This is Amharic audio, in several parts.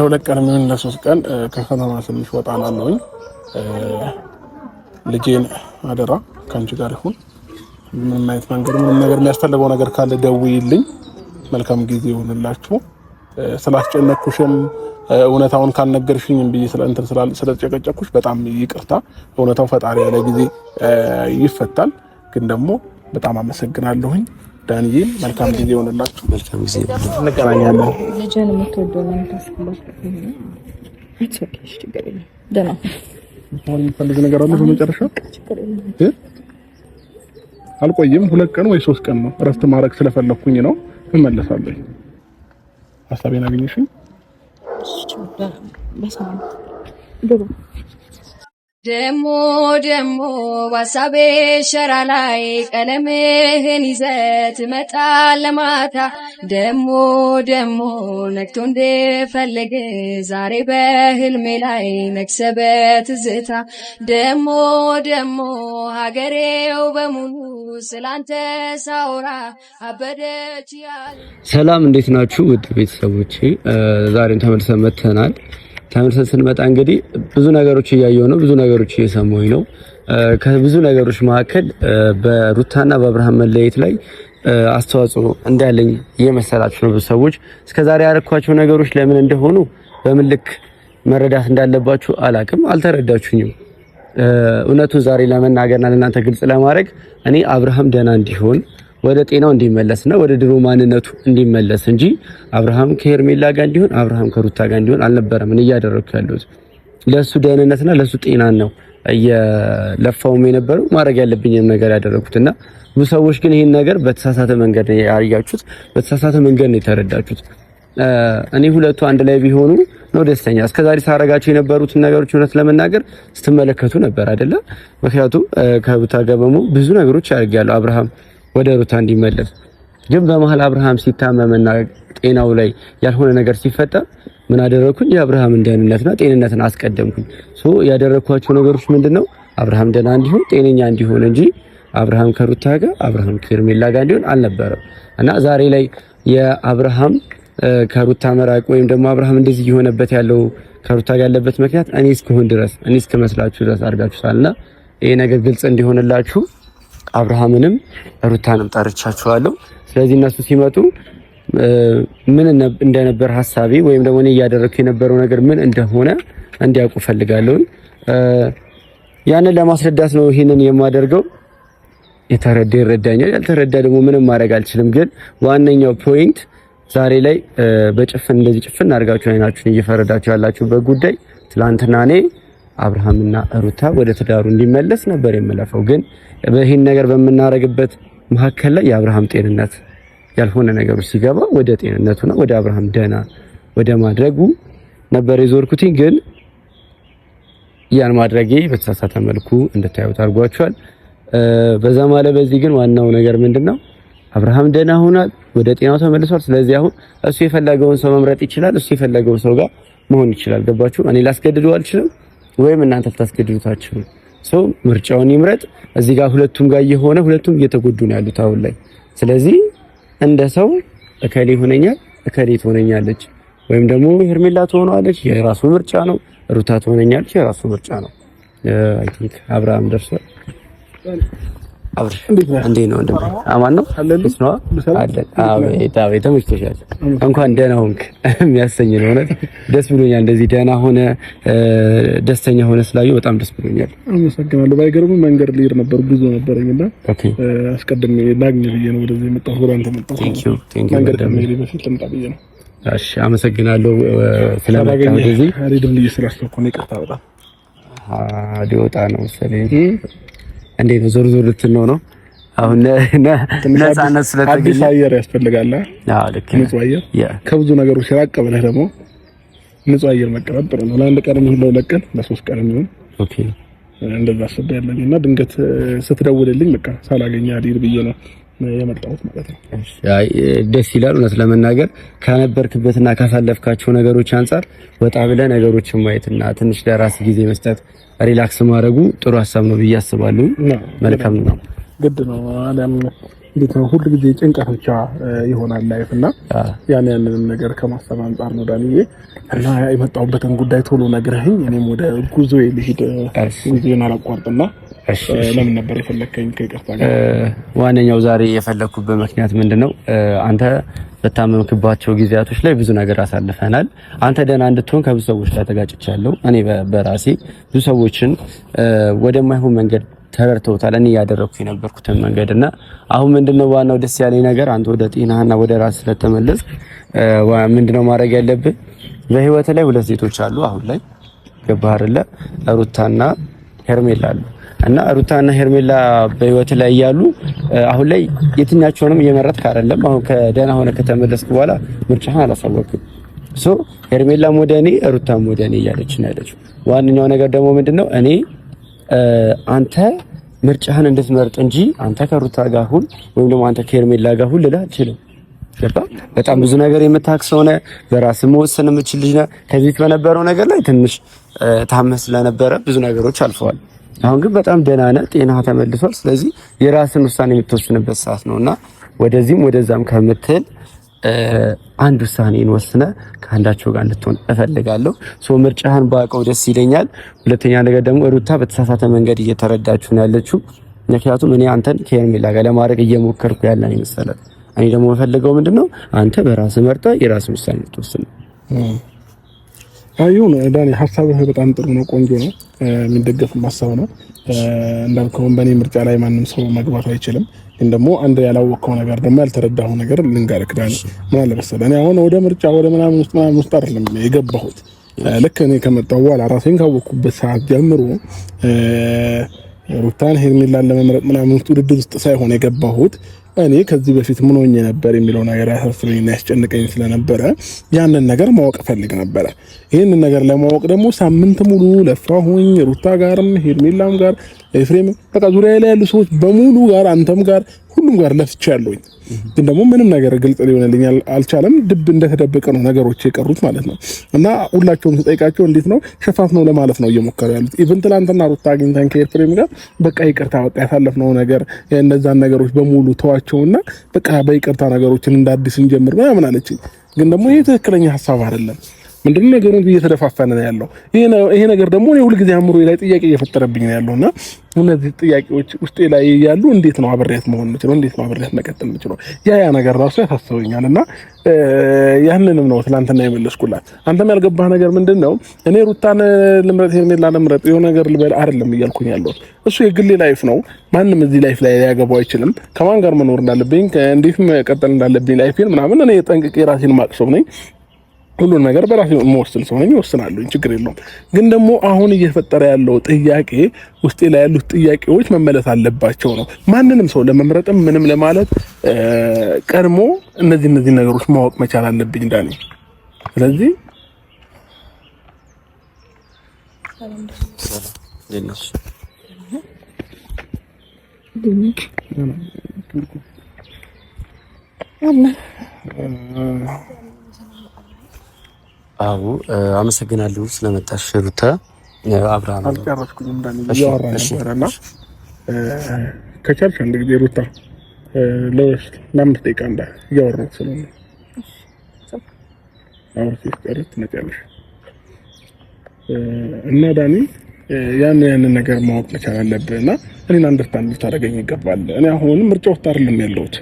ለሁለት ቀን ምን ለሶስት ቀን ከከተማ ትንሽ ወጣ አላለሁኝ። ልጄን አደራ ከአንቺ ጋር ይሁን። ምንም አይነት መንገድ ምንም ነገር የሚያስፈልገው ነገር ካለ ደውይልኝ። መልካም ጊዜ ይሁንላችሁ። ስላስጨነቅኩሽም እውነታውን ካልነገርሽኝም ብዬ ስለጨቀጨቅኩሽ በጣም ይቅርታ። እውነታው ፈጣሪ ያለ ጊዜ ይፈታል። ግን ደግሞ በጣም አመሰግናለሁኝ። ዳንዬ መልካም ጊዜ ይሁንላችሁ። መልካም ጊዜ እንገናኛለን። ልጄን የምትወደው ነው ታስብላችሁ። እሺ ችግር የለም። ደህና አሁን የምፈልግ ነገር አለ። በመጨረሻ አልቆይም። 2 ቀን ወይ 3 ቀን ነው እረፍት ማድረግ ስለፈለኩኝ ነው። እመለሳለሁ። ሀሳቤን አገኘሽኝ? ደሞ ዋሳቤ ሸራ ላይ ቀለምህን ይዘት መጣል ለማታ ደሞ ነክቶ እንደፈለገ ዛሬ በህልሜ ላይ ነክሰበት ዝታ ደሞ ሀገሬው በሙሉ ስላንተ ሳውራ አበደች ያለ። ሰላም እንዴት ናችሁ ውድ ቤተሰቦቼ? ዛሬም ተመልሰን መጥተናል። ተመልሰን ስንመጣ እንግዲህ ብዙ ነገሮች እያየሁ ነው፣ ብዙ ነገሮች እየሰማሁኝ ነው። ከብዙ ነገሮች መካከል በሩታና በአብርሃም መለየት ላይ አስተዋጽኦ እንዳለኝ እየመሰላችሁ ነው ብዙ ሰዎች። እስከዛሬ ያደረኳቸው ነገሮች ለምን እንደሆኑ በምን ልክ መረዳት እንዳለባችሁ አላቅም፣ አልተረዳችሁኝም። እውነቱን ዛሬ ለመናገርና ለእናንተ ግልጽ ለማድረግ እኔ አብርሃም ደህና እንዲሆን ወደ ጤናው እንዲመለስና ወደ ድሮ ማንነቱ እንዲመለስ እንጂ አብርሃም ከሄርሜላ ጋር እንዲሆን አብርሃም ከሩታ ጋር እንዲሆን አልነበረም። እኔ እያደረኩ ያለሁት ለሱ ደህንነትና ለሱ ጤናን ነው እየለፋውም የነበረው ማድረግ ያለብኝም ነገር ያደረኩትና ብዙ ሰዎች ግን ይሄን ነገር በተሳሳተ መንገድ ነው ያያችሁት፣ በተሳሳተ መንገድ ነው የተረዳችሁት። እኔ ሁለቱ አንድ ላይ ቢሆኑ ነው ደስተኛ። እስከዛሬ ሳረጋቸው የነበሩትን ነገሮች እውነት ለመናገር ስትመለከቱ ነበር አይደለ? ምክንያቱም ከሩታ ጋር ብዙ ነገሮች ያደርጋሉ አብርሃም ወደ ሩታ እንዲመለስ። ግን በመሃል አብርሃም ሲታመምና ጤናው ላይ ያልሆነ ነገር ሲፈጠር ምን አደረኩኝ? የአብርሃምን ደህንነትና ጤንነትን አስቀደምኩኝ። ያደረኳቸው ነገሮች ምንድነው? አብርሃም ደህና እንዲሆን ጤነኛ እንዲሆን እንጂ አብርሃም ከሩታ ጋር አብርሃም ከሄርሜላ ጋር እንዲሆን አልነበረም። እና ዛሬ ላይ የአብርሃም ከሩታ መራቅ ወይም ደግሞ አብርሃም እንደዚህ የሆነበት ያለው ከሩታ ጋር ያለበት ምክንያት እኔ እስከሆን ድረስ እኔ እስከመስላችሁ ድረስ አድርጋችኋልና ይሄ ነገር ግልጽ እንዲሆንላችሁ አብርሃምንም ሩታንም ጠርቻቸዋለሁ። ስለዚህ እነሱ ሲመጡ ምን እንደነበር ሐሳቤ ወይም ደግሞ እኔ እያደረኩ የነበረው ነገር ምን እንደሆነ እንዲያውቁ ፈልጋለሁ። ያንን ለማስረዳት ነው ይሄንን የማደርገው። የተረዳ ይረዳኛል፣ ያልተረዳ ደግሞ ምንም ማድረግ አልችልም። ግን ዋነኛው ፖይንት ዛሬ ላይ በጭፍን እንደዚህ ጭፍን አድርጋችሁ አይናችሁን እየፈረዳችሁ ያላችሁበት ጉዳይ ትላንትና እኔ አብርሃምና ሩታ ወደ ትዳሩ እንዲመለስ ነበር የምለፈው። ግን በይሄን ነገር በመናረግበት መካከል ላይ የአብርሃም ጤንነት ያልሆነ ነገሮች ሲገባ ወደ ጤንነቱና ወደ አብርሃም ደህና ወደ ማድረጉ ነበር የዞርኩት። ግን ያን ማድረጌ በተሳሳተ መልኩ እንድታዩት አድርጓቸዋል። በዛ ማለት በዚህ ግን ዋናው ነገር ምንድነው? አብርሃም ደህና ሆኗል፣ ወደ ጤናው ተመልሷል። ስለዚህ አሁን እሱ የፈለገውን ሰው መምረጥ ይችላል፣ እሱ የፈለገውን ሰው ጋር መሆን ይችላል። ገባችሁ? እኔ ላስገድደው አልችልም ወይም እናንተ ልታስገድዱታችሁ ነው። ሰው ምርጫውን ይምረጥ። እዚህ ጋር ሁለቱም ጋር የሆነ ሁለቱም እየተጎዱ ነው ያሉት አሁን ላይ። ስለዚህ እንደ ሰው እከሌ ሆነኛል እከሌ ትሆነኛለች ወይም ደግሞ ሄርሜላ ትሆናለች፣ የራሱ ምርጫ ነው። ሩታ ትሆነኛለች፣ የራሱ ምርጫ ነው። አይ ቲንክ አብርሃም ደርሷል። አብርሽ እንዴ ነው እንደም አማን ነው አለልሽ ነው አለ አቤት ተመችቶሻል። እንኳን ደህና ሆንክ የሚያሰኝ ነው። እውነት ደስ ብሎኛል። እንደዚህ ደህና ሆነ ደስተኛ ሆነ ስላየው በጣም ደስ ብሎኛል። አመሰግናለሁ። ባይገርም መንገድ ልሄድ ነበር ብዙ ነበረኝና አስቀድሜ ላግኝ ብዬ ነው ወደዚህ የመጣሁ። ወደ አንተ መጣሁ። ቴንክ ዩ መንገድ ከመሄዴ በፊት ልምጣ ብዬ ነው። እሺ አመሰግናለሁ። ስለመጣሁ እንደዚህ አሪድም ልጅ ስላስተኮ ነው። ይቅርታ በጣም ሊወጣ ነው መሰለኝ። እንዴ ነው ዞር ዞር ልትነው ነው አሁን ነፃነት ስለተገኘ አዲስ አየር ያስፈልጋል። አዎ ልክ ነው። ንጹህ አየር ከብዙ ነገሮች ራቅ ብለህ ደግሞ ንጹህ አየር መቀበል ጥሩ ነው። ለአንድ ቀን ነው ለቀን ለሶስት ቀን ነው። ኦኬ እንደዛ አስቤያለሁና ድንገት ስትደውልልኝ በቃ ሳላገኝ አዲር ብዬ ነው የመጣሁት ማለት ነው። አይ ደስ ይላል። እውነት ለመናገር ካነበርክበትና ካሳለፍካቸው ነገሮች አንፃር ወጣ ብለህ ነገሮችን ማየትና ትንሽ ለራስ ጊዜ መስጠት ሪላክስ ማድረጉ ጥሩ ሀሳብ ነው ብዬ አስባለሁ። መልካም ነው፣ ግድ ነው። አለም እንዴት ነው ሁሉ ጊዜ ጭንቀት ብቻ ይሆናል ላይፍ እና ያንን ነገር ከማሰብ አንፃር ነው ዳንዬ እና የመጣሁበትን ጉዳይ ቶሎ ነግረህኝ እኔም ወደ ጉዞዬ ልሂድ። ጉዞዬን አላቋርጥና ለምን ነበር የፈለከኝ? ከይቅርታ ጋር ዋነኛው ዛሬ የፈለኩበት ምክንያት ምንድነው አንተ በታመምክባቸው ጊዜያቶች ላይ ብዙ ነገር አሳልፈናል። አንተ ደህና እንድትሆን ከብዙ ሰዎች ጋር ተጋጭቻለሁ። እኔ በራሴ ብዙ ሰዎችን ወደማይሆን መንገድ ተረድተውታል እኔ ያደረኩት የነበርኩትን መንገድና አሁን ምንድነው ዋናው ደስ ያለኝ ነገር አንተ ወደ ጤናህና ወደ ራስ ስለተመለስክ ምንድነው ማድረግ ያለብህ? በህይወት ላይ ሁለት ሴቶች አሉ አሁን ላይ ገባህ አይደለ? ሩታና ሄርሜላ አሉ እና ሩታና ሄርሜላ በህይወት ላይ ያሉ አሁን ላይ የትኛቸውንም እየመረጥክ አይደለም። አሁን ከደህና ሆነ ከተመለስክ በኋላ ምርጫህን አላሳወቅም። ሄርሜላም ወደ እኔ ሩታም ወደ እኔ እያለች ነው ያለችው። ዋነኛው ነገር ደግሞ ምንድነው እኔ አንተ ምርጫህን እንድትመርጥ እንጂ አንተ ከሩታ ጋር ሁን ወይም ደግሞ አንተ ከሄርሜላ ጋር ሁን ልልህ አልችልም። በጣም ብዙ ነገር የምታውቅ ሰው ነህ። በራስህ መወሰን የምችል ልጅ ነህ። ከዚህ በነበረው ነገር ላይ ትንሽ ታመህ ስለነበረ ብዙ ነገሮች አልፈዋል። አሁን ግን በጣም ደህና ነህ፣ ጤናህ ተመልሷል። ስለዚህ የራስን ውሳኔ የምትወስንበት ሰዓት ነውና ወደዚህም ወደዛም ከምትል አንድ ውሳኔን ወስነ ከአንዳቸው ጋር እንድትሆን እፈልጋለሁ። ምርጫህን ባውቀው ደስ ይለኛል። ሁለተኛ ነገር ደግሞ ሩታ በተሳሳተ መንገድ እየተረዳችሁ ነው ያለችው። ምክንያቱም እኔ አንተን ከሄርሜላ ጋር ለማድረግ እየሞከርኩ ያለን ይመስላል። እኔ ደግሞ የምፈልገው ምንድነው አንተ በራስህ መርጠህ የራስህን ውሳኔ እንድትወስን። አይሁን ዳኒ፣ ሐሳብህ በጣም ጥሩ ነው፣ ቆንጆ ነው፣ የሚደገፍ ሐሳብ ነው። እንዳልከው በእኔ ምርጫ ላይ ማንም ሰው መግባት አይችልም። ግን ደግሞ አንድ ያላወቀው ነገር ደግሞ ያልተረዳው ነገር ልንገርህ ዳኒ፣ ምን አለ መሰለህ እኔ አሁን ወደ ምርጫ ወደ ምናምን ውስጥ አይደለም የገባሁት። ልክ እኔ ከመጣሁ በኋላ ራሴን ካወቅኩበት ሰዓት ጀምሮ ሩታን ሄርሜላን ለመምረጥ ምናምን ውድድር ውስጥ ሳይሆን የገባሁት እኔ ከዚህ በፊት ምን ሆኜ ነበር የሚለው ነገር ያሳስበኝና ያስጨንቀኝ ስለነበረ ያንን ነገር ማወቅ ፈልግ ነበረ። ይሄንን ነገር ለማወቅ ደግሞ ሳምንት ሙሉ ለፋሁኝ። ሩታ ጋርም ሄርሜላም ጋር ኤፍሬም በቃ ዙሪያ ላይ ያሉ ሰዎች በሙሉ ጋር አንተም ጋር ሁሉም ጋር ለፍቻለሁኝ። ግን ደግሞ ምንም ነገር ግልጽ ሊሆንልኝ አልቻለም። ድብ እንደተደበቀ ነው ነገሮች የቀሩት ማለት ነው። እና ሁላቸውም ተጠይቃቸው እንዴት ነው ሸፋፍ ነው ለማለት ነው እየሞከሩ ያሉት። ኢቭን ትናንትና ሩታ አግኝታን ከኤፍሬም ጋር በቃ ይቅርታ በቃ ያሳለፍነው ነገር እነዛን ነገሮች በሙሉ ተዋቸውና በቃ በይቅርታ ነገሮችን እንዳዲስ እንጀምር ምናምን አለችኝ። ግን ደግሞ ይሄ ትክክለኛ ሐሳብ አይደለም። ምንድነው ነገሩ እየተደፋፈነ ነው ያለው። ይሄ ነገር ደግሞ እኔ ሁሉ ጊዜ አእምሮዬ ላይ ጥያቄ እየፈጠረብኝ ነው ያለውና እነዚህ ጥያቄዎች ውስጤ ላይ ያሉ እንዴት ነው አብሬያት መሆን የምችለው? እንዴት ነው አብሬያት መቀጠል የምችለው? ያ ነገር ራሱ ያሳስበኛልና ያንንም ነው ትናንትና የመለስኩላት። አንተም ያልገባህ ነገር ምንድነው እኔ ሩታን ልምረጥ ሄርሜላን ልምረጥ የሆነ ነገር ልበል አይደለም እያልኩኝ ያለው። እሱ የግሌ ላይፍ ነው። ማንም እዚህ ላይፍ ላይ ሊያገባው አይችልም። ከማን ጋር መኖር እንዳለብኝ እንዴት መቀጠል እንዳለብኝ ላይፌን ምናምን እኔ ጠንቅቄ ራሴን ማቅሰብ ነኝ። ሁሉን ነገር በራሴ መወሰን ሰው ነኝ፣ እወስናለሁ፣ ችግር የለውም። ግን ደግሞ አሁን እየፈጠረ ያለው ጥያቄ ውስጤ ላይ ያሉት ጥያቄዎች መመለስ አለባቸው ነው። ማንንም ሰው ለመምረጥም ምንም ለማለት ቀድሞ እነዚህ ነገሮች ማወቅ መቻል አለብኝ ዳኒ። ስለዚህ አዎ አመሰግናለሁ ስለመጣሽ ሩታ። አብርሃም አልጨረስኩኝም ዳኒ እያወራን ነበርና ከቻልሽ አንድ ጊዜ ሩታ ለአምስት ደቂቃ እያወራን ስለሆነ አውርተሽ ጨርስ ትመጫለሽ እና ዳኒ ያንን ነገር ማወቅ መቻል አለብህና እኔን አንደርስታንድ ልታደርገኝ ይገባል። እኔ አሁን ምርጫ ውስጥ አይደለም ያለሁት።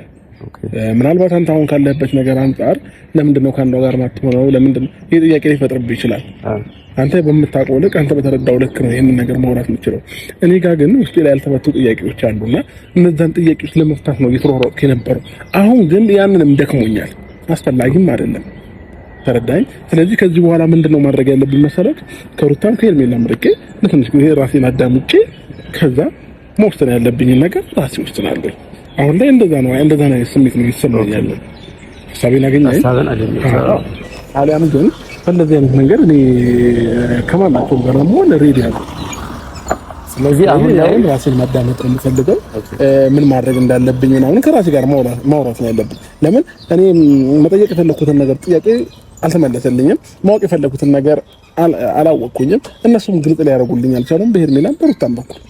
ምናልባት አንተ አሁን ካለበት ነገር አንፃር ለምንድነው ካንዳው ጋር ማትሆነው? ለምንድነው ይሄ ጥያቄ ሊፈጥርብህ ይችላል። አንተ በምታውቀው ልክ አንተ በተረዳው ልክ ነው ይሄንን ነገር ማውራት የምችለው። እኔ ጋር ግን ውስጤ ላይ ያልተፈቱ ጥያቄዎች አሉና እነዛን ጥያቄዎች ለመፍታት ነው እየተሯሯጥኩ የነበረው። አሁን ግን ያንንም ደክሞኛል፣ አስፈላጊም አይደለም። ተረዳኝ። ስለዚህ ከዚህ በኋላ ምንድነው ማድረግ ያለብኝ መሰለህ? ከሩታም ከሄርሜላም ርቄ ለትንሽ ጊዜ ራሴን አዳምጬ ከዛ መወሰን ያለብኝ ነገር ራሴ ወስናለሁ። አሁን ላይ እንደዛ ነው ስሜት ነው የሚሰማኝ ያለው። ሐሳቤን አገኘኝ። አሊያም ግን በእንደዚህ አይነት መንገድ እኔ ከማናቸውም ጋር መሆን ሬዲ አለ። ስለዚህ አሁን ላይ ራሴን ማዳመጥ ነው የምፈልገው። ምን ማድረግ እንዳለብኝ አሁን ከራሴ ጋር ማውራት ነው ያለብኝ። ለምን እኔ መጠየቅ የፈለኩትን ነገር ጥያቄ አልተመለሰልኝም። ማወቅ የፈለኩትን ነገር አላወቅኩኝም። እነሱም ግልጽ ሊያደርጉልኝ አልቻሉም፣ በሄርሜላም በሩታም በኩል።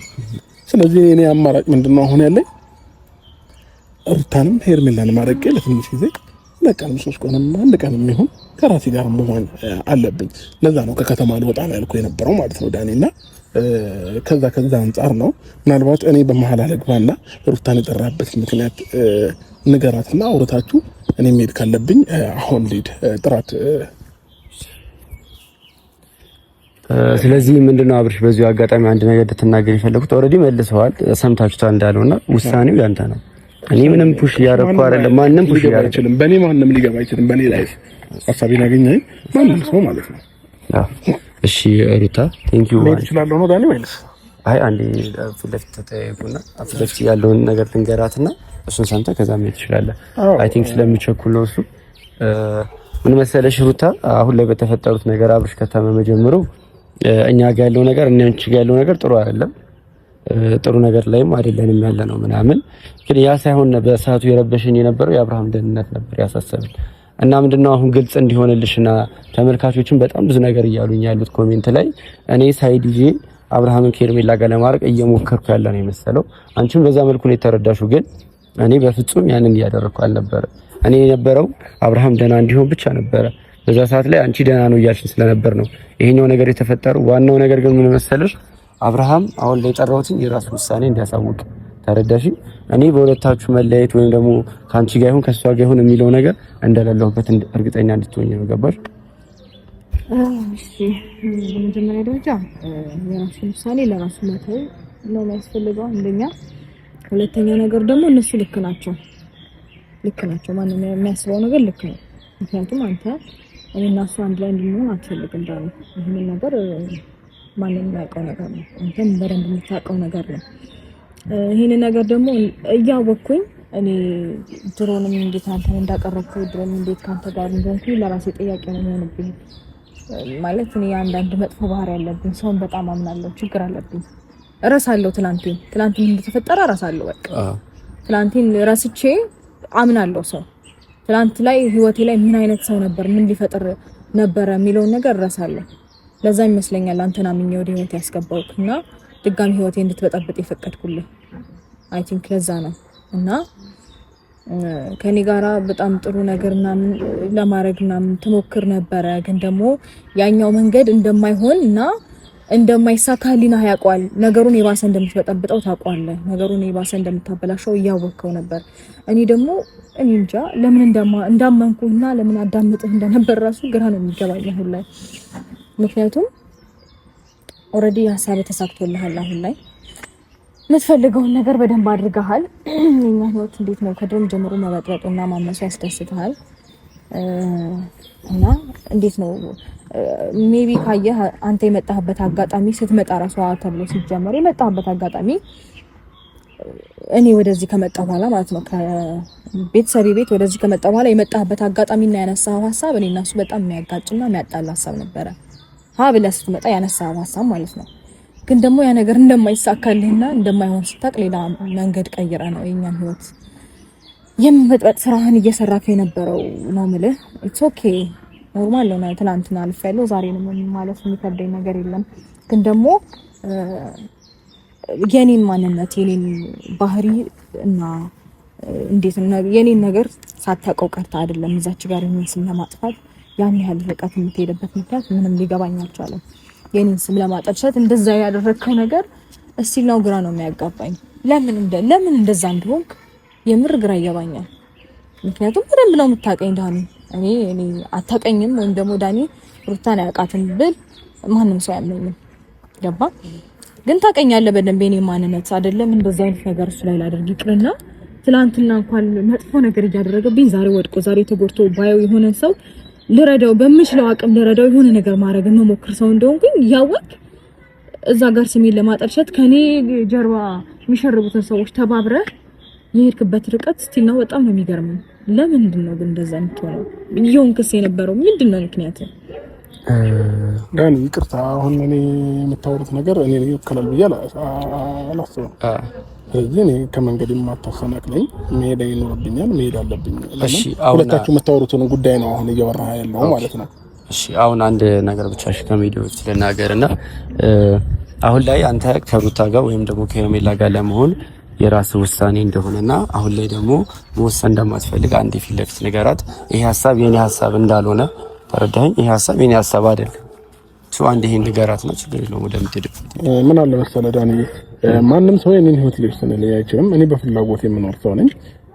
ስለዚህ እኔ አማራጭ ምንድነው አሁን ያለኝ? ሩታንም ሄርሜላንም አረቄ ለትንሽ ጊዜ ለቀን 3 ቀንም 1 ቀንም ይሁን ከራሴ ጋር መሆን አለብኝ። ለዛ ነው ከከተማ ልወጣ ያልኩ የነበረው ማለት ነው ዳኒና ከዛ አንጻር ነው። ምናልባት እኔ በመሀል አለግባና ሩታን የጠራበት ምክንያት ንገራትና አውርታችሁ እኔ መሄድ ካለብኝ አሁን ልሂድ ጥራት። ስለዚህ ምንድነው አብርሽ በዚሁ አጋጣሚ አንድ ነገር ልትናገር የፈለኩት ኦልሬዲ መልሰዋል፣ ሰምታችሁታል እንዳለውና ውሳኔው ያንተ ነው። እኔ ምንም ፑሽ እያደረኩ አይደለም። ማንም ፑሽ ሊገባ አይችልም። በእኔ ማንም ሊገባ አይችልም። በእኔ ላይፍ ሀሳቤን ያገኘኝ ማንም ሰው ማለት ነው። እሺ ሩታ ቴንክ ዩ ማለት ይችላል ነው ዳኒ ወይስ? አይ አንዴ ፊት ለፊት ተጠያየቁና ፊት ለፊት ያለውን ነገር ልንገራትና እሱን ሰምተህ ከዛ መሄድ ትችላለህ። አይ ቲንክ ስለሚቸኩል ነው እሱ። ምን መሰለሽ ሩታ፣ አሁን ላይ በተፈጠሩት ነገር አብርሽ ከታመመ ጀምሮ እኛ ጋር ያለው ነገር እና አንቺ ጋር ያለው ነገር ጥሩ አይደለም። ጥሩ ነገር ላይም አይደለንም ያለ ነው ምናምን። ግን ያ ሳይሆን በሰዓቱ የረበሸኝ የነበረው የአብርሃም ደህንነት ነበር ያሳሰበኝ። እና ምንድነው አሁን ግልጽ እንዲሆንልሽና ተመልካቾችን በጣም ብዙ ነገር እያሉኝ ያሉት ኮሜንት ላይ እኔ ሳይድ ይዤ አብርሃምን ከሄርሜላ ጋር ለማድረግ እየሞከርኩ ያለ ነው የመሰለው። አንቺም በዛ መልኩ ነው የተረዳሽው። ግን እኔ በፍጹም ያንን እያደረኩ አልነበረ። እኔ የነበረው አብርሃም ደህና እንዲሆን ብቻ ነበረ። በዛ ሰዓት ላይ አንቺ ደህና ነው እያልሽኝ ስለነበር ነው ይሄኛው ነገር የተፈጠረው። ዋናው ነገር ግን ምን መሰለሽ አብርሃም አሁን ላይ የጠራሁትን የራሱ ውሳኔ እንዲያሳውቅ ተረዳሽ። እኔ በሁለታችሁ መለያየት ወይም ደግሞ ካንቺ ጋር ይሁን ከሷ ጋር ይሁን የሚለው ነገር እንደሌለሁበት እርግጠኛ እንድትሆኝ ነው። ገባሽ? እሺ በመጀመሪያ ደረጃ የራሱ ውሳኔ ለራሱ መተው ነው የሚያስፈልገው አንደኛ። ሁለተኛ ነገር ደግሞ እነሱ ልክ ናቸው። ማንም የሚያስበው ነገር ልክ ነው። ምክንያቱም አንተ እኔና እሱ አንድ ላይ እንድንሆን አትፈልግም ዳኒ። ይሄንን ነገር ማንም የሚያውቀው ነገር ነው። አንተም በደንብ የምታውቀው ነገር ነው። ይሄንን ነገር ደግሞ እያወቅኩኝ እኔ ድሮንም እንዴት አንተን እንዳቀረብኩ ድሮንም እንዴት ካንተ ጋር እንደሆንኩኝ ለራሴ ጥያቄ ነው የሚሆንብኝ። ማለት እኔ አንዳንድ መጥፎ ባህሪ ያለብኝ ሰውን በጣም አምናለሁ፣ ችግር አለብኝ። እረሳለሁ ትላንቴን ምን እንደተፈጠረ እረሳለሁ። በቃ ትላንቴን ረስቼ አምናለሁ ሰው ትላንት ላይ ህይወቴ ላይ ምን አይነት ሰው ነበር፣ ምን ሊፈጥር ነበር የሚለውን ነገር እረሳለሁ። ለዛ ይመስለኛል አንተን አምኜ ወደ ህይወቴ ያስገባውክና ድጋሚ ህይወቴ እንድትበጠብጥ የፈቀድኩልህ። አይ ቲንክ ለዛ ነው። እና ከኔ ጋራ በጣም ጥሩ ነገር ምናምን ለማድረግ ምናምን ትሞክር ነበረ። ግን ደግሞ ያኛው መንገድ እንደማይሆን እና እንደማይሳካ ህሊና ያውቃል። ነገሩን የባሰ እንደምትበጠብጠው ታውቃለህ። ነገሩን የባሰ እንደምታበላሸው እያወቅከው ነበር። እኔ ደግሞ እኔ እንጃ ለምን እንዳመንኩና ለምን አዳምጥህ እንደነበር ራሱ ግራ ነው የሚገባኝ አሁን ላይ። ምክንያቱም ኦልሬዲ ሀሳብ ተሳክቶልሃል። አሁን ላይ የምትፈልገውን ነገር በደንብ አድርገሃል። የኛ ህይወት እንዴት ነው ከድሮም ጀምሮ መበጥበጥና ማመሱ ያስደስትሃል። እና እንዴት ነው ሜቢ ካየህ አንተ የመጣህበት አጋጣሚ ስትመጣ ራሷ ተብሎ ሲጀመር የመጣህበት አጋጣሚ እኔ ወደዚህ ከመጣሁ በኋላ ማለት ነው ከቤተሰቤ ቤት ወደዚህ ከመጣሁ በኋላ የመጣህበት አጋጣሚና ያነሳው ሀሳብ እኔ እና እሱ በጣም የሚያጋጭና የሚያጣላ ሀሳብ ነበረ። ብለህ ስትመጣ ያነሳው ሀሳብ ማለት ነው። ግን ደግሞ ያ ነገር እንደማይሳካልህና እንደማይሆን ስታቅ ሌላ መንገድ ቀይረ ነው የኛን ህይወት የምትበጥበጥ ስራህን እየሰራክ የነበረው ነው የምልህ። ኢትስ ኦኬ ኖርማል ነው። ትናንትና አልፌያለሁ፣ ዛሬ ነው ማለት የሚከብደኝ ነገር የለም። ግን ደግሞ የኔን ማንነት የኔን ባህሪ እና እንዴት ነው የኔን ነገር ሳታውቀው ቀርታ አይደለም እዛች ጋር የኔን ስም ለማጥፋት ያን ያህል ርቀት የምትሄድበት ምክንያት ምንም ሊገባኝ አልቻለም። የኔን ስም ለማጠልሸት እንደዛ ያደረግከው ነገር እስቲ ነው ግራ ነው የሚያጋባኝ። ለምን እንደዛ እንደሆንክ የምር ግራ ይገባኛል። ምክንያቱም በደንብ ነው የምታውቀኝ ዳኒ። እኔ አታውቀኝም ወይም ደግሞ ዳኒ ሩታን ያውቃትን ብል ማንም ሰው ያመኝም። ገባ? ግን ታውቀኛለህ በደንብ የኔ ማንነት አይደለም እንደዛ አይነት ነገር እሱ ላይ ላደርግ ይቅርና ትላንትና እንኳን መጥፎ ነገር እያደረገብኝ ዛሬ ወድቆ ዛሬ ተጎድቶ ባየው የሆነ ሰው ልረዳው በምችለው አቅም ልረዳው የሆነ ነገር ማድረግ መሞክር ሰው እንደሆንኩኝ ያወቅ እዛ ጋር ስሜን ለማጠልሸት ከኔ ጀርባ የሚሸርቡትን ሰዎች ተባብረህ የሄድክበት ርቀት ስቲል ነው በጣም ነው የሚገርመው። ለምንድን ነው ግን እንደዛ የምትሆነው? ይሁንክስ የነበረው ምንድነው ምክንያቱ? ዳኒ ይቅርታ፣ አሁን እኔ የምታወሩት ነገር እኔ ይከላል ብዬ አላስብም። ስለዚህ እኔ ከመንገድ የማታሰናክለኝ መሄድ ይኖርብኛል፣ መሄድ አለብኝ። እሺ፣ ሁለታችሁ የምታወሩትን ጉዳይ ነው አሁን እያወራህ ያለው ማለት ነው። እሺ፣ አሁን አንድ ነገር ብቻ ከሚዲዮ ልናገርና አሁን ላይ አንተ ከሩታ ጋር ወይም ደግሞ ከሄርሜላ ጋር ለመሆን የራስ ውሳኔ እንደሆነና አሁን ላይ ደግሞ መወሰን እንደማትፈልግ አንዴ ፊት ለፊት ንገራት። ይሄ ሐሳብ የኔ ሐሳብ እንዳልሆነ ተረዳኸኝ? ይሄ ሐሳብ የኔ ሐሳብ አይደለም። አንድ ይሄን ንገራት ነው። ችግር የለውም። ወደምትሄድበት ምን አለ መሰለህ ዳኒ፣ ማንም ሰው የኔን ህይወት ሊወስንልኝ አይችልም። እኔ በፍላጎት የምኖር ሰው ነኝ።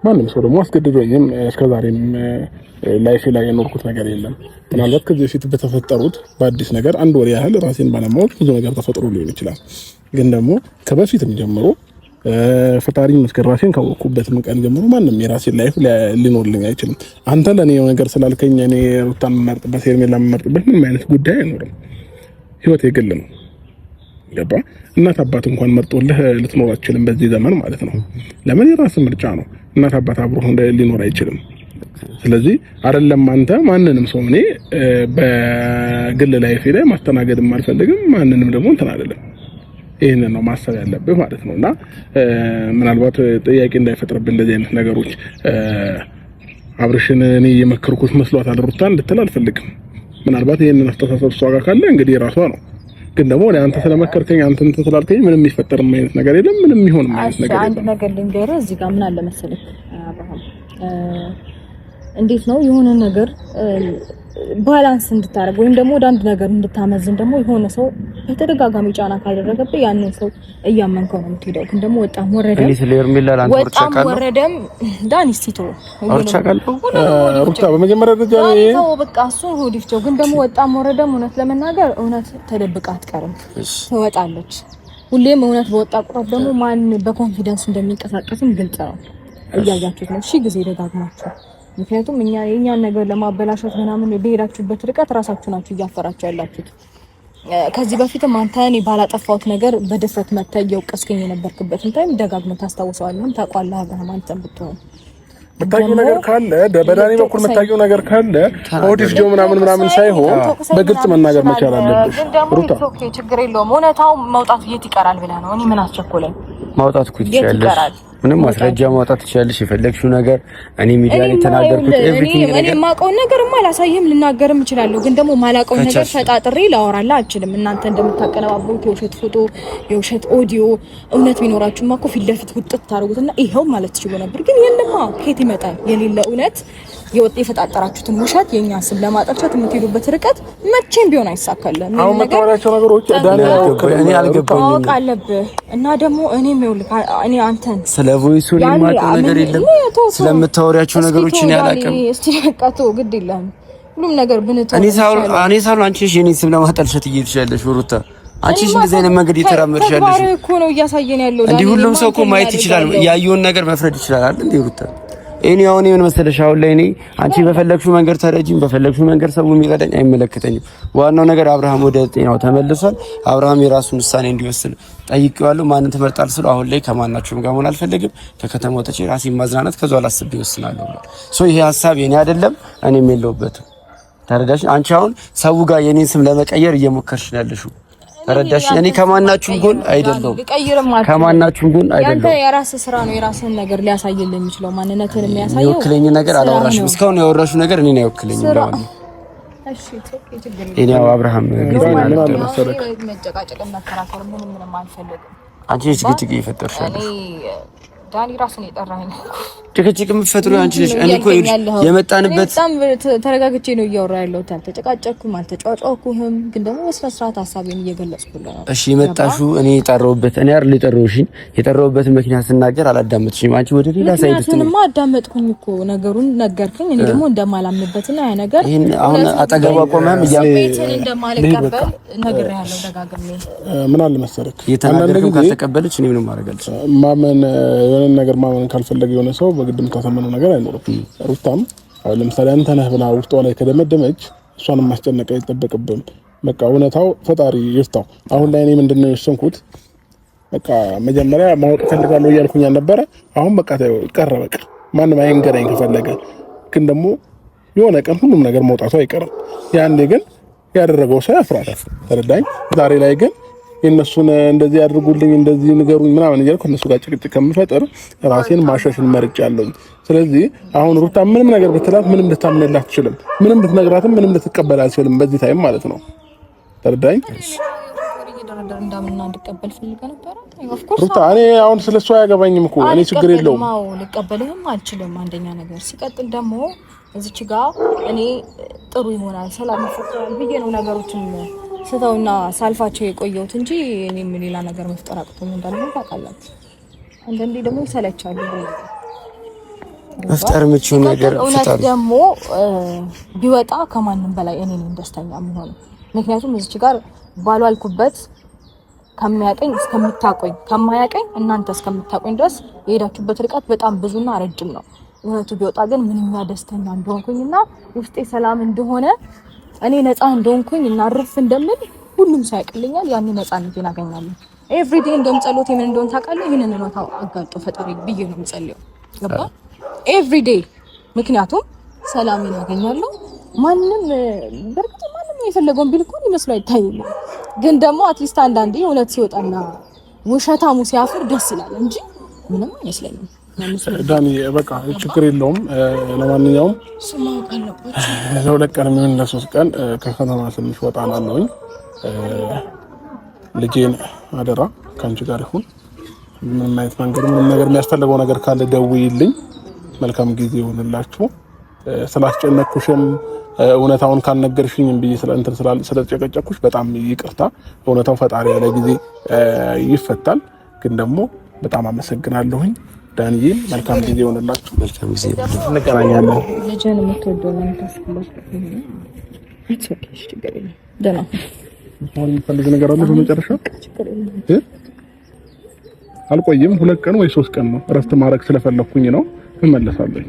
ማንም ሰው ደግሞ አስገድዶኝም እስከዛሬም ላይፌ ላይ የኖርኩት ነገር የለም። ምናልባት ከዚህ በፊት በተፈጠሩት በአዲስ ነገር አንድ ወር ያህል ራሴን ባለማወቅ ብዙ ነገር ተፈጥሮ ሊሆን ይችላል። ግን ደግሞ ከበፊትም ጀምሮ ፈጣሪ መስከረ ራሴን ካወቅኩበትም ቀን ጀምሮ ማንም የራሴን ላይፍ ሊኖርልኝ አይችልም። አንተ ለኔ ነገር ስላልከኝ እኔ ሩታን መርጥበት ሄርሜላ መርጥበት ምንም አይነት ጉዳይ አይኖርም። ህይወት የግል ነው። ገባ? እናት አባት እንኳን መርጦልህ ልትኖር አትችልም በዚህ ዘመን ማለት ነው። ለምን? የራስ ምርጫ ነው። እናት አባት አብሮህ ሊኖር አይችልም። ስለዚህ አይደለም አንተ ማንንም ሰው እኔ በግል ላይፌ ላይ ማስተናገድም አልፈልግም። ማንንም ደግሞ እንትን አይደለም። ይሄንን ነው ማሰብ ያለብህ ማለት ነውና ምናልባት ጥያቄ እንዳይፈጥርብህ እንደዚህ አይነት ነገሮች አብርሽን እኔ የመከርኩት መስሏታል ሩታ እንድትል አልፈልግም። ምናልባት ይሄንን አስተሳሰብ እሷ ጋር ካለ እንግዲህ የራሷ ነው። ግን ደግሞ እኔ አንተ ስለመከርከኝ አንተ እንትን ስላልከኝ ምንም የሚፈጠር አይነት ነገር የለም። ምንም ይሆን ማለት ነገር የለም። አንድ ነገር ልንገርህ እዚህ ጋር ምን አለ መሰለህ አብርሃም፣ እንዴት ነው የሆነ ነገር ባላንስ እንድታረግ ወይም ደግሞ ወደ አንድ ነገር እንድታመዝን ደግሞ የሆነ ሰው በተደጋጋሚ ጫና ካደረገብህ ያንን ሰው እያመንከው ነው የምትሄደው። ግን ደግሞ ወጣም ወረደም ዳኒስቲቶ ሩታ በመጀመሪያ ደረጃ ነው በቃ እሱ ሆዲፍቸው። ግን ደግሞ ወጣም ወረደም እውነት ለመናገር እውነት ተደብቃ አትቀርም፣ ትወጣለች። ሁሌም እውነት በወጣ ቁጥር ደግሞ ማን በኮንፊደንስ እንደሚንቀሳቀስም ግልጽ ነው። እያያችሁት ነው። እሺ ጊዜ ደጋግማችሁ ምክንያቱም የኛን ነገር ለማበላሸት ምናምን በሄዳችሁበት ርቀት ራሳችሁ ናችሁ እያፈራችሁ ያላችሁት። ከዚህ በፊትም አንተ እኔ ባላጠፋሁት ነገር በድፍረት መተህ እየወቀስከኝ የነበርክበትን ታይም ደጋግመህ ታስታውሰዋለህ። ታውቃለህ አብርሃም፣ አንተም ብትሆን መታየው ነገር ካለ በዳኒ በኩል መታየው ነገር ካለ ኦዲስ ጆ ምናምን ሳይሆን በግልጽ መናገር መቻል አለብሽ ሩታ። ኦኬ ችግር የለውም። እውነታው መውጣት የት ይቀራል ብለህ ነው? እኔ ምን አስቸኮለኝ? ማውጣት እኮ ትችያለሽ። ምንም ማስረጃ ማውጣት ትችያለሽ። የፈለግሽው ነገር እኔ ሚዲያ ላይ ተናገርኩት ኤቭሪቲንግ ነገር እኔ ማውቀውን ነገርማ ላሳየህም ልናገርም እችላለሁ። ግን ደግሞ ማላውቀውን ነገር ፈጣጥሬ ላወራላ አልችልም። እናንተ እንደምታቀነባብሩት የውሸት ፎቶ የውሸት ኦዲዮ እውነት ቢኖራችሁማ እኮ ፊት ለፊት ውጥት ታደርጉትና ይሄው ማለት ትችሉ ነበር። ግን የለማ ከየት ይመጣል የሌለ እውነት የወጥ የፈጣጠራችሁትን ውሸት የኛ ስም ለማጠርቻት የምትሄዱበት ርቀት መቼም ቢሆን አይሳካልም። አሁን መታወራቸው ነገሮች ዳኒ እኔ አልገባኝም። ማወቅ አለብህ እና ደግሞ እኔም ይኸውልህ እኔ አንተን ስለ ቮይሱ የማውቀው ነገር የለም። ስለምታወሪያቸው ነገሮች እኔ አላውቅም። እስቲ በቃ ተው፣ ግድ የለም ሁሉም ነገር ብንተው። እኔ ሳሉ አንቺ የኔ ስም ለማጠልሸት እየተሻለሽ ሩታ፣ አንቺ እንደዚህ አይነት መንገድ እየተራመድሽ ያለሽ ተግባር እኮ ነው እያሳየን ያለው። እንዲህ ሁሉም ሰው እኮ ማየት ይችላል፣ ያየውን ነገር መፍረድ ይችላል አይደል እንዴ ሩታ? እኔ አሁን ምን መሰለሽ አሁን ላይ እኔ አንቺ በፈለግሽው መንገድ ተረጂም በፈለግሽው መንገድ ሰው የሚረዳኝ አይመለከተኝም። ዋናው ነገር አብርሃም ወደ ጤናው ተመልሷል። አብርሃም የራሱን ውሳኔ እንዲወስን ጠይቄዋለሁ። ማንን ትመርጣለህ ስለው አሁን ላይ ከማናቸውም ጋር መሆን አልፈልግም፣ ከከተማው ወጥቼ ራሴን ማዝናናት ከዛው አላስብ ይወስናለሁ ብሏል። ይሄ ሀሳብ የኔ አይደለም፣ እኔም የለውበትም። ተረዳሽ? አንቺ አሁን ሰው ጋር የኔን ስም ለመቀየር እየሞከርሽ ነው ያለሽው። ተረዳሽ? እኔ ከማናችሁም ጎን አይደለም፣ ከማናችሁም ጎን አይደለም። ያንተ የራስ ስራ ነው። የራስን ነገር ሊያሳይልህ የሚችለው ማንነትን የሚያሳየው የወክለኝ ነገር አላወራሽም። እስካሁን ያወራሽው ነገር እኔን አይወክለኝም። ለማን እሺ ኦኬ ችግር እኔ አብርሃም ጊዜ ማለት ነው መጨቃጨቅና መከራከር ምንም አልፈልግም። አንቺ ጭቅጭቅ እየፈጠርሽ ያለሽ ዳኒ ራሱን የጠራኝ ጭቅጭቅ የምትፈጥሩ አንቺ ነሽ። እኔ እኮ የመጣንበት በጣም ተረጋግቼ ነው እያወራ ያለሁት። አልተጨቃጨኩም፣ አልተጫጫኩህም። ግን ደግሞ በስነ ስርዓት ሀሳቤን እየገለጽኩልህ ነው። እሺ የመጣሽው እኔ የጠራሁበት እኔ አይደል የጠራሁሽኝ። የጠራሁበት ምክንያት ስናገር አላዳመጥሽኝም። አንቺ ወደ ሌላ ሳይድ ምክንያቱንማ አዳመጥኩኝ እኮ ነገሩን ነገርኩኝ። እኔ ደግሞ እንደማላምንበትና ያ ነገር ይሄን አሁን አጠገቧ ቆመም እያመጣኝ እንደማልቀበል ነግሬሃለሁ ደጋግሜ። ምን አለ መሰለክ እየተናገርኩ ካልተቀበለች እኔ ምንም ማድረግ ማመን የሆነ ነገር ማመን ካልፈለገ የሆነ ሰው በግድም ታሰመነው ነገር አይኖርም። ሩታም አሁን ለምሳሌ አንተ ነህ ብላ ውስጧ ላይ ከደመደመች እሷንም ማስጨነቅ አይጠበቅብም። በቃ እውነታው ፈጣሪ ይፍታው። አሁን ላይ እኔ ምንድነው የወሰንኩት በቃ መጀመሪያ ማወቅ ፈልጋለሁ እያልኩኝ ነበረ። አሁን በቃ ቀረ። በቃ ማንም አይንገረኝ ከፈለገ። ግን ደግሞ የሆነ ቀን ሁሉም ነገር መውጣቱ አይቀርም። ያንዴ ግን ያደረገው ሰው ያፍራል። ተረዳኝ? ዛሬ ላይ ግን የነሱን እንደዚህ ያድርጉልኝ እንደዚህ ንገሩኝ ምናምን እያልኩ እነሱ ጋር ጭቅጭቅ ከምፈጥር ራሴን ማሸሽን መርጫለሁ። ስለዚህ አሁን ሩታ ምንም ነገር ብትላት ምንም ልታምንላት አትችልም። ምንም ብትነግራትም ምንም ልትቀበል አትችልም በዚህ ታይም ማለት ነው። ተረዳኝ? ሳይደረደር እንዳምንና እንድቀበል ፈልገ ነበር። ኦፍ ኮርስ ሩታ እኔ አሁን ስለሷ አያገባኝም እኮ እኔ ችግር የለውም። አዎ ልቀበልህም አልችልም። አንደኛ ነገር ሲቀጥል ደግሞ እዚች ጋር እኔ ጥሩ ይሆናል ሰላም ይፈጠራል ብዬ ነው ነገሮችን ስተውና ሳልፋቸው የቆየሁት እንጂ እኔም ሌላ ነገር መፍጠር አቅቶኝ እንዳልሆነ ታውቃላችሁ። አንዳንዴ ደግሞ ይሰለቻሉ። መፍጠር የምችው ነገር እውነት ደግሞ ቢወጣ ከማንም በላይ እኔ ነኝ ደስተኛ የምሆነው። ምክንያቱም እዚች ጋር ባሏልኩበት ከማያቀኝ እስከምታቆኝ ከማያቀኝ እናንተ እስከምታቆኝ ድረስ የሄዳችሁበት ርቀት በጣም ብዙና ረጅም ነው። እውነቱ ቢወጣ ግን ምንኛ ደስተኛ እንደሆንኩኝና ውስጤ ሰላም እንደሆነ እኔ ነፃ እንደሆንኩኝ እና አርፍ እንደምል ሁሉም ሳይቀልኛል ያን ነፃነቴን አገኛለሁ። ኤቭሪዴይ እንደም ጸሎቴ ምን እንደሆነ ታውቃለህ? ይሄንን ነው አጋልጦ ፈጣሪ ብዬ ነው የምጸልየው። ገባ? ኤቭሪዴይ ምክንያቱም ሰላሜን አገኛለሁ። ማንም በርግጥ ማንም የፈለገውን ቢል እኮ ይመስለው አይታይም። ግን ደግሞ አትሊስት አንዳንዴ እውነት ሲወጣና ውሸታሙ ሲያፍር ደስ ይላል እንጂ ምንም አይመስለኝም። ዳኒ በቃ ችግር የለውም። ለማንኛውም ለሁለት ቀን ምን ለሶስት ቀን ከከተማ ትንሽ ወጣ አላለሁኝ። ልጄን አደራ ከአንቺ ጋር ይሁን። ምንም አይነት መንገድ ምንም ነገር የሚያስፈልገው ነገር ካለ ደውይልኝ። መልካም ጊዜ ይሁንላችሁ። ስላስጨነቅኩሽም እውነታውን ካልነገርሽኝም ብዬ ስለጨቀጨቅኩሽ በጣም ይቅርታ። እውነታው ፈጣሪ ያለ ጊዜ ይፈታል። ግን ደግሞ በጣም አመሰግናለሁኝ። ዳንዬ መልካም ጊዜ ይሁንላችሁ። መልካም ጊዜ እንገናኛለን። ልጄን የምትወደው ነው ታስብላሽ ችግር የለም። ደህና አሁን የምፈልግ ነገር አለ። በመጨረሻ አልቆይም። 2 ቀን ወይ 3 ቀን ነው እረፍት ማድረግ ስለፈለኩኝ ነው። እመለሳለሁ።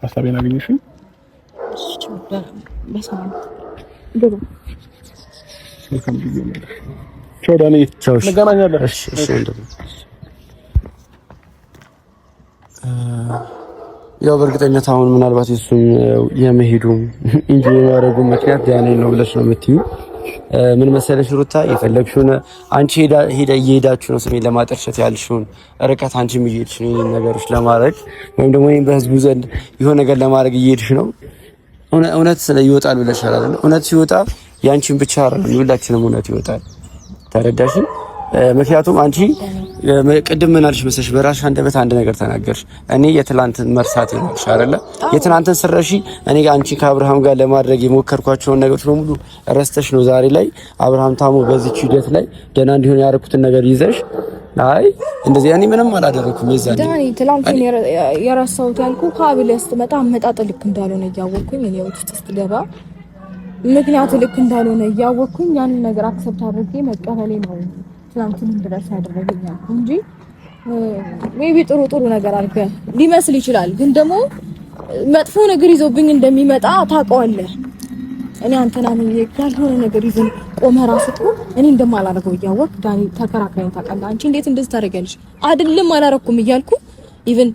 ሀሳቤን አገኘሽ? መልካም ጊዜ ይሁንልሽ። ቻው ዳኒ። እንገናኛለን። እሺ እሺ። ያው በእርግጠኝነት አሁን ምናልባት እሱም የመሄዱ እንጂ የማረጉ ምክንያት ዳኒ ነው ብለሽ ነው የምትዩ። ምን መሰለሽ ሩታ የፈለግሽውን አንቺ እየሄዳችሁ ነው ስሜን ለማጠርሸት ያልሽውን ርቀት አንቺም እየሄድሽ ነው ነገሮች ለማድረግ ወይም ደግሞ በህዝቡ ዘንድ የሆነ ነገር ለማድረግ እየሄድሽ ነው። እውነት ይወጣል ብለሻል አይደል? እውነት ሲወጣ ያንቺን ብቻ አይደለም ሁላችንም እውነት ይወጣል። ተረዳሽ? ምክንያቱም አንቺ ቅድም ምን አልሽ መሰለሽ በራስሽ አንደበት አንድ ነገር ተናገርሽ። እኔ የትላንትን መርሳት ይኖርሽ አይደለ? የትናንትን ስረሺ እኔ አንቺ ከአብርሃም ጋር ለማድረግ የሞከርኳቸውን ነገሮች በሙሉ ረስተሽ ነው ዛሬ ላይ አብርሃም ታሞ በዚች ሂደት ላይ ደህና እንዲሆን ያደረኩትን ነገር ይዘሽ አይ እንደዚህ እኔ ምንም አላደረኩም። ይዛል ዳኒ ትላንትን የረሳሁት ያልኩህ ከአብል ስትመጣ አመጣጥ ልክ እንዳልሆነ እያወቅኩኝ እኔ ውስጥ ስትገባ ምክንያቱ ልክ እንዳልሆነ እያወቅኩኝ ያንን ነገር አክሰፕት አድርጌ መቀበሌ ነው ትላንትን ድረስ ያደረገኛል እንጂ ሜቢ ጥሩ ነገር አድርገህ ሊመስል ይችላል። ግን ደግሞ መጥፎ ነገር ይዞብኝ እንደሚመጣ ታውቀዋለህ። እኔ አንተና ምን ያልሆነ ነገር ይዘን ቆመ ራስህ እኔ እንደማላደርገው እያወቅ ዳኒ ተከራክረኝ ታውቃለህ። አንቺ እንዴት እንደዚህ ታደርጊያለሽ? አይደለም አላረኩም እያልኩ ኢቭን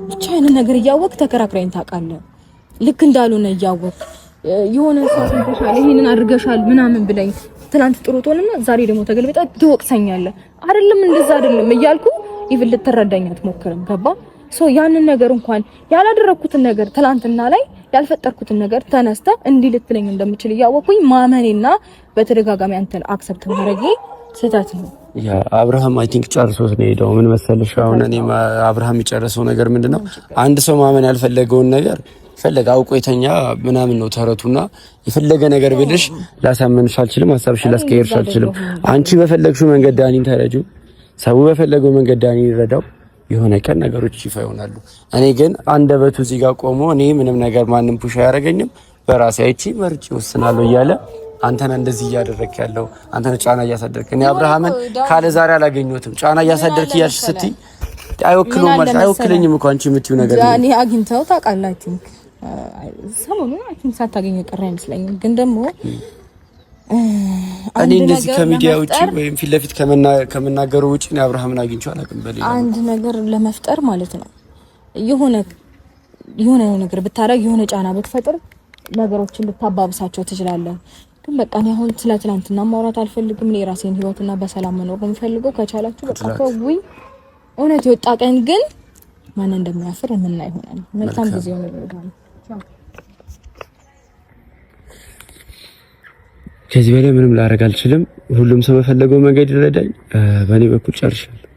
ብቻ ያንን ነገር እያወቅ ተከራክረኝ ታውቃለህ። ልክ እንዳልሆነ እያወቅ የሆነ ሰው ተሻለ ይሄንን አድርገሻል ምናምን ብለኝ ትናንት ጥሩ ጦልና ዛሬ ደግሞ ተገልብጣ ትወቅሰኛለህ። አይደለም እንደዛ አይደለም እያልኩ ኢቭን ልትረዳኝ አትሞክርም። ገባ? ሶ ያንን ነገር እንኳን ያላደረኩትን ነገር ትናንትና ላይ ያልፈጠርኩትን ነገር ተነስተ እንዲህ ልትለኝ እንደምችል እያወቅኩኝ ማመኔና በተደጋጋሚ አንተን አክሰፕት ማድረጌ ስህተት ነው። ያ አብርሃም አይ ቲንክ ጨርሶት ነው ሄደው። ምን መሰለሽ አሁን እኔ አብርሃም የጨረሰው ነገር ምንድነው አንድ ሰው ማመን ያልፈለገውን ነገር ፈለጋ አውቆ የተኛ ምናምን ነው ተረቱና የፈለገ ነገር ብልሽ ላሳመንሽ አልችልም፣ ሐሳብሽ ላስቀይርሽ አልችልም። አንቺ በፈለግሽው መንገድ ዳኒን ተረጂው፣ ሰው በፈለገው መንገድ ዳኒን ይረዳው። የሆነ ቀን ነገሮች ይፋ ይሆናሉ። እኔ ግን አንደበቱ እዚህ ጋር ቆሞ እኔ ምንም ነገር ማንም ፑሽ አያደርገኝም በራሴ አይቺ መርጬ ወስናለሁ እያለ አንተና እንደዚህ እያደረክ ያለው አንተና ጫና እያሳደርክ እኔ አብርሃምን ካለ ዛሬ አላገኘሁትም ጫና እያሳደርክ እያልሽ ስትይ አይወክሉም ማለት አይወክለኝም እኮ አንቺ የምትይው ነገር ነው። ዳኒ አግኝተው ታውቃላችሁ ሰሞኑን አንቺን ሳታገኝ ቀረ አይመስለኝም። ግን ደግሞ እኔ እንደዚህ ከሚዲያ ውጪ ወይም ፊት ለፊት ከመናገሩ ውጪ ነው አብርሃምን አግኝቼው አላውቅም። በሌላ አንድ ነገር ለመፍጠር ማለት ነው የሆነ ነገር ብታረግ የሆነ ጫና ብትፈጥር ነገሮችን ልታባብሳቸው ትችላለህ። ግን በቃ እኔ አሁን ስለ ትናንትና ማውራት አልፈልግም። እኔ የራሴን ህይወትና በሰላም መኖር ነው የምፈልገው። ከቻላችሁ በቃ ተውኝ። እውነት የወጣ ቀን ግን ማን እንደሚያፍር ምን ላይ ይሆናል። መልካም ጊዜ ነው። ከዚህ በላይ ምንም ላደርግ አልችልም። ሁሉም ሰው በፈለገው መንገድ ይረዳኝ። በእኔ በኩል ጨርሻለሁ።